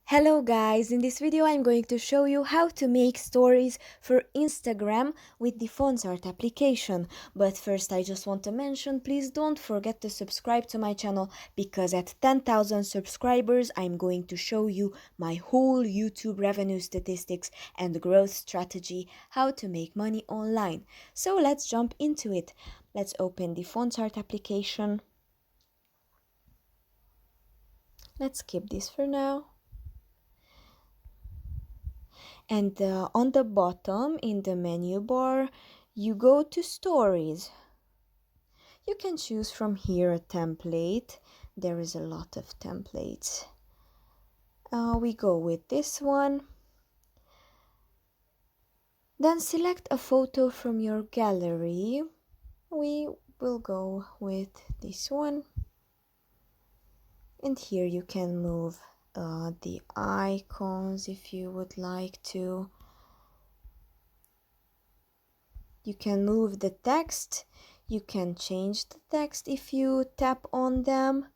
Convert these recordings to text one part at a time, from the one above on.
Hello guys, in this video I'm going to show you how to make stories for Instagram with the Fontsart application. But first I just want to mention, please don't forget to subscribe to my channel because at 10,000 subscribers I'm going to show you my whole YouTube revenue statistics and growth strategy, how to make money online. So let's jump into it. Let's open the Fontsart application. Let's skip this for now. And on the bottom in the menu bar, you go to Stories. You can choose from here a template. There is a lot of templates. We go with this one. Then select a photo from your gallery. We will go with this one. And here you can move the icons if you would like to. You can move the text, you can change the text if you tap on them,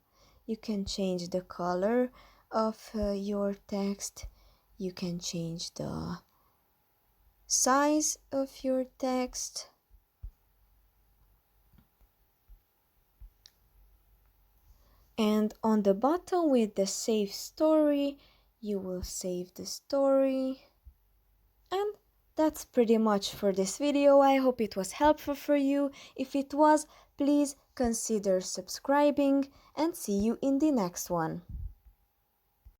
you can change the color of your text, you can change the size of your text. And on the bottom with the save story, you will save the story. And that's pretty much for this video. I hope it was helpful for you. If it was, please consider subscribing and see you in the next one.